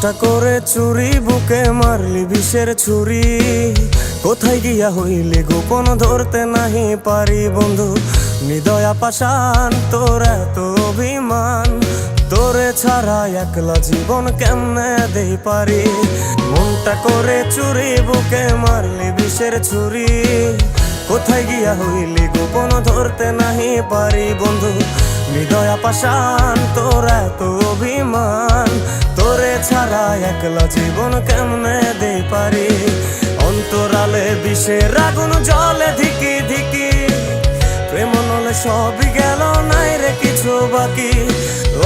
মনটা করে চুরি, বুকে মারলি বিষের ছুরি। কোথায় গিয়া হইলি গোপন, ধরতে নাহি পারি বন্ধু। হৃদয়া পাষাণ, তোর এত অভিমান, তোরে ছাড়া একলা জীবন কেমনে দেই পারি। মনটা করে চুরি, বুকে মারলি বিষের ছুরি। কোথায় গিয়া হইলি গোপন, ধরতে নাহি পারি বন্ধু। হৃদয়া পাষাণ, তোর এত অভিমান, তোরে ছাড়া একলা জীবন কেমনে দেই পারি। অন্তরালে বিষের আগুন জ্বলে ধিকি ধিকি, প্রেম নলে সবই গেল, নাই রে কিছু বাকি।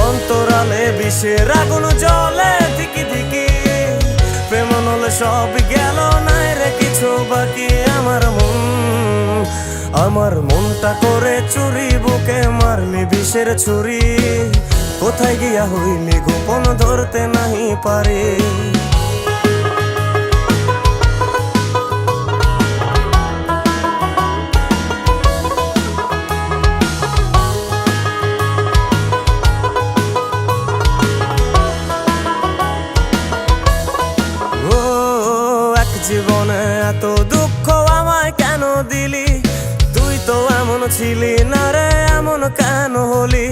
অন্তরালে বিষের আগুন জ্বলে ধিকি ধিকি, প্রেম নলে সবই গেল, নাই রে কিছু বাকি। আমার মনটা করে চুরি, বুকে মারলি বিষের ছুরি। কোথায় গিয়া হইলি গোপন, ধরতে নাহি পারি। জীবনে এত দুঃখ আমায় কেন দিলি? তুই তো এমন ছিলি না রে, এমন কেন হলি?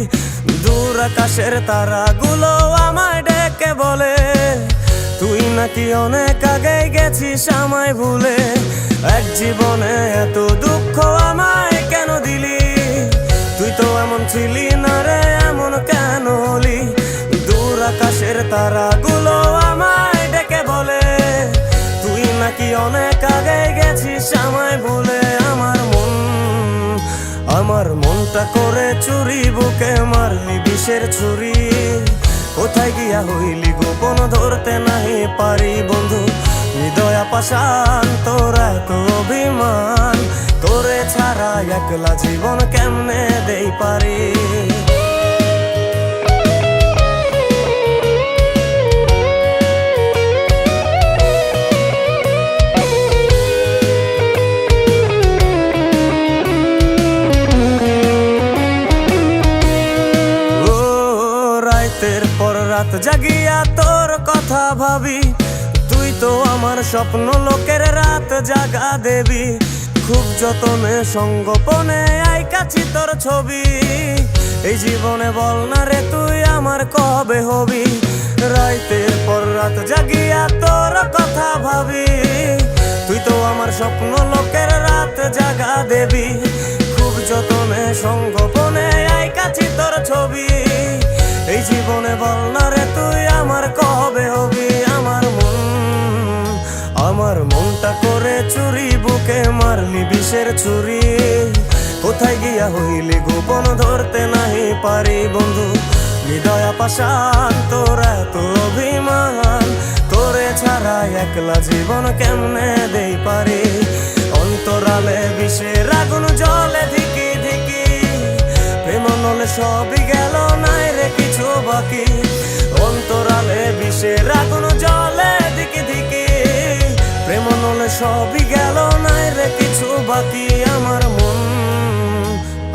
দূর আকাশের তারাগুলো আমায় ডেকে বলে, তুই নাকি অনেক আগে গেছিস আমায় ভুলে। এক জীবনে এত দুঃখ আমায় কেন দিলি? তুই তো এমন ছিলি না রে, এমন কেন হলি? দূর আকাশের তারাগুলো আমায় ডেকে বলে, তুই নাকি অনেক আগে গেছিস আমায় ভুলে। আমার মনটা করে চুরি, বুকে মারলি বিষের ছুরি। কোথায় গিয়া হইলি গোপন, ধরতে নাহি পারি বন্ধু। হৃদয়া পাষাণ, তোর এত অভিমান, তোরে ছাড়া একলা জীবন কেমনে দেই পারি। রাতের পর রাত জাগিয়া তোর কথা ভাবি, তুই তো আমার স্বপ্ন লোকের রাত জাগা দেবী। খুব যতনে সঙ্গোপনে আইকাছি তোর ছবি। এই জীবনে বল না রে তুই আমার কবে হবি? রাতের পর রাত জাগিয়া তোর কথা ভাবি, তুই তো আমার স্বপ্ন লোকের রাত জাগা দেবী। খুব যতনে সঙ্গোপনে আইকাছি তোর ছবি। এই জীবনে বল না রে তুই আমার কবে হবি? আমার মনটা করে চুরি, বুকে মারলি বিষের ছুরি। কোথায় গিয়া হইলি গোপন, ধরতে নাহি পারি বন্ধু। হৃদয়া পাষাণ, তোর এত অভিমান, তোরে ছাড়া একলা জীবন কেমনে দেই পারি। অন্তরালে বিষের আগুন জ্বলে ধিকি ধিকি, প্রেম নলে সবই গেল, নাই রে কিছু বাকি। অন্তরালে বিষের আগুন জ্বলে ধিকি ধিকি, প্রেম নলে সবই গেল, নাই রে কিছু বাকি।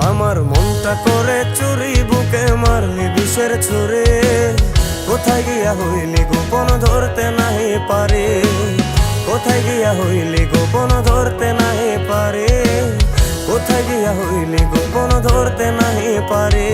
আমার মনটা করে চুরি, বুকে মারলি বিষের ছুরি। কোথায় গিয়া হইলি গোপন, ধরতে নাহি পারি। কোথায় গিয়া হইলি গোপন, ধরতে নাহি পারি। কোথায় গিয়া হইলি গোপন, ধরতে নাহি পারি।